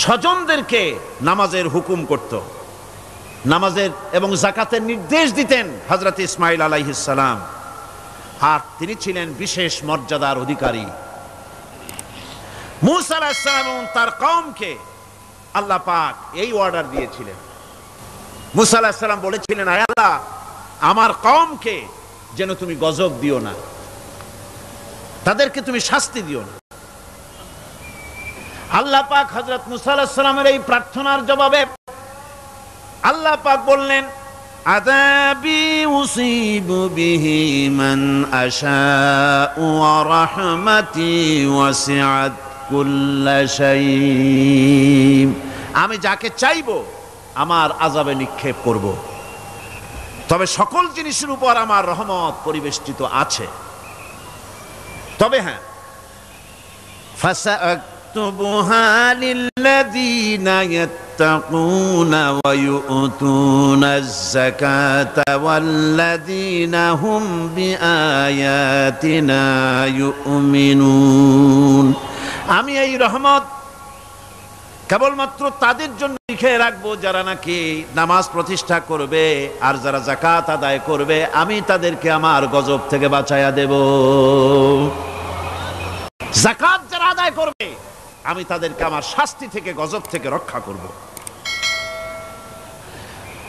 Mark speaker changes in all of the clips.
Speaker 1: স্বজনদেরকে নামাজের হুকুম করত, নামাজের এবং যাকাতের নির্দেশ দিতেন হযরত ইসমাঈল আলাইহিস সালাম। আর তিনি ছিলেন বিশেষ মর্যাদার অধিকারী। মূসা আলাইহিস সালাম এবং তার কওমকে আল্লাহ পাক এই অর্ডার দিয়েছিলেন। মূসা আলাইহিস সালাম বলেছিলেন, আয় আল্লাহ, আমার কওমকে যেন তুমি গজব দিও না, তাদেরকে তুমি শাস্তি দিও না। আল্লাহ পাক হযরত মূসা আলাইহিস সালামের এই প্রার্থনার জবাবে আল্লাহ পাক বললেন, আযাবি উসিবু বিহি মান আশাউ ওয়া রাহমাতি ওয়াসিআত কুল্লা শাই। আমি যাকে চাইবো আমার আযাবে নিক্ষেপ করব, তবে সকল জিনিসের উপর আমার রহমত পরিবেষ্টিত আছে। তবে হ্যাঁ, ফাসাকতুবুহা লিল্লাযীনা ইয়াত্তাকুনা ওয়া ইউতুনাজ যাকাতা ওয়াল্লাযীনা হুম বিআয়াতিনা ইউমিনুন। আমি এই রহমত কেবলমাত্র তাদের জন্য লিখে রাখবো যারা নাকি নামাজ প্রতিষ্ঠা করবে আর যারা যাকাত আদায় করবে, আমি তাদেরকে আমার গজব থেকে বাঁচাইয়া দেব। যাকাত যারা আদায় করবে আমি তাদেরকে আমার শাস্তি থেকে, গজব থেকে রক্ষা করব।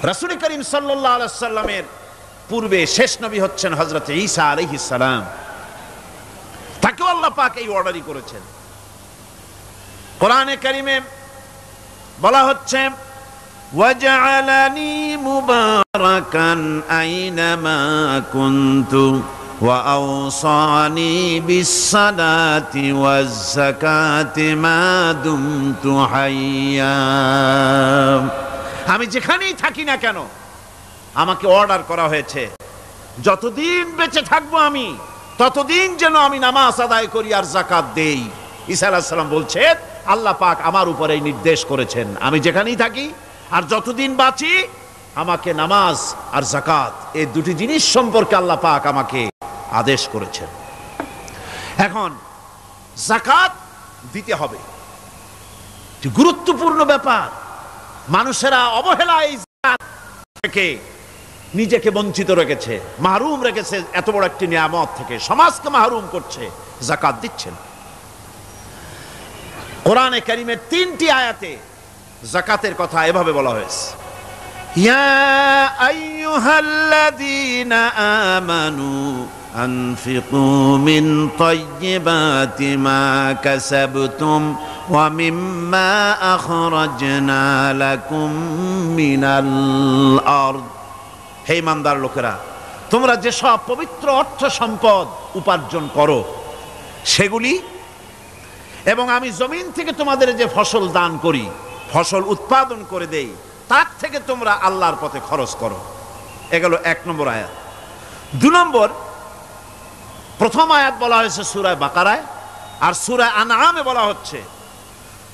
Speaker 1: রাসূল করিম সাল্লাল্লাহু আলাইহি সাল্লামের পূর্বে শেষ নবী হচ্ছেন হযরত ঈসা আলাইহিস সালাম। তাকেও আল্লাহ পাক এই অর্ডারই করেছেন। কোরআনে কারিমে বলা হচ্ছে, ওয়াজআলানি মুবারাকান আইনামা কুনতু ওয়া আওসানি বিসসালাতি ওয়াজ যাকাতি মা দুমতু হাইয়া। আমি যেখানেই থাকি না কেন আমাকে অর্ডার করা হয়েছে যতদিন বেঁচে থাকবো আমি ততদিন যেন আমি নামাজ আদায় করি আর যাকাত দেই। ঈসা আলাইহিস সালাম বলছেন, আল্লাহ পাক আমার উপরে এই নির্দেশ করেছেন, আমি যেখানেই থাকি আর যতদিন বাঁচি আমাকে নামাজ আর যাকাত এই দুটি জিনিস সম্পর্কে আল্লাহ পাক আমাকে আদেশ করেছেন। এখন যাকাত দিতে হবে, গুরুত্বপূর্ণ ব্যাপার। মানুষেরা অবহেলায় এই যাকাত থেকে নিজেকে বঞ্চিত রেখেছে, মাহরুম রেখেছে এত বড় একটি নিয়ামত থেকে, সমাজকে মাহরুম করছে, যাকাত দিচ্ছেন। কোরআনে কারিমের 3টি আয়াতে যাকাতের কথা এভাবে বলা হয়েছে, ইয়া আইয়ুহাল্লাযীনা আমানু আনফিকু মিন তাইয়্যিবাতি মা কাসাবতুম ওয়া মিম্মা আখরাজনা লাকুম মিনাল আরদ। হে ইমানদার লোকেরা, তোমরা যেসব পবিত্র অর্থ সম্পদ উপার্জন করো সেগুলি, এবং আমি জমিন থেকে তোমাদের যে ফসল দান করি, ফসল উৎপাদন করে দেই, তার থেকে তোমরা আল্লাহর পথে খরচ করো। এগুলো 1 নম্বর আয়াত। 2 নম্বর, প্রথম আয়াত বলা হয়েছে সূরা বাকারায়, আর সূরা আনআমে বলা হচ্ছে,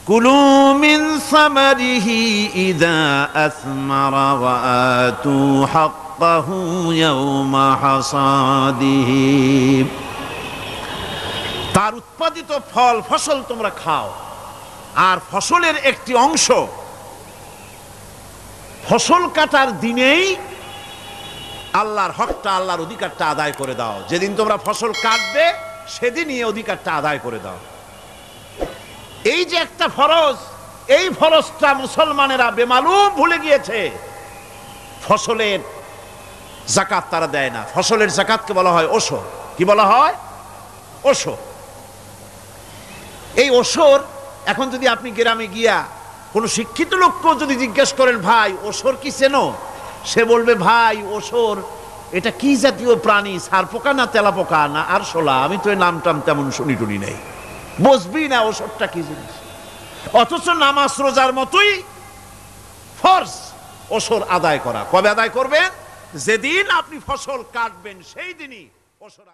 Speaker 1: কুলু মিন সামারিহি ইযা আসমারা ওয়া আতু হাক্কাহু ইয়াওমা হাসাদিহি। তার উৎপাদিত ফল ফসল তোমরা খাও, আর ফসলের একটি অংশ ফসল কাটার দিনেই আল্লাহর হকটা, আল্লাহর অধিকারটা আদায় করে দাও। যেদিন তোমরা ফসল কাটবে সেদিনই এই অধিকারটা আদায় করে দাও। এই যে একটা ফরজ, এই ফরজটা মুসলমানেরা বেমালুম ভুলে গিয়েছে। ফসলের যাকাত তারা দেয় না। ফসলের যাকাতকে বলা হয় ওশর। কি বলা হয়? ওশর। এই ওশর এখন যদি আপনি গ্রামে গিয়া কোনো শিক্ষিত লোককেও যদি জিজ্ঞেস করেন, ভাই ওশর কি চেনো? সে বলবে, ভাই ওশর এটা কি জাতীয় প্রাণী, সারপোকা না তেলাপোকা না আরশোলা, আমি তো এই নামটাম তেমন শুনি টুনি নেই, বুঝবি না ওশরটা কি জিনিস। অথচ নামাজ রোজার মতোই ফরজ ওশর আদায় করা। কবে আদায় করবেন? যেদিন আপনি ফসল কাটবেন সেই দিনই ওশর।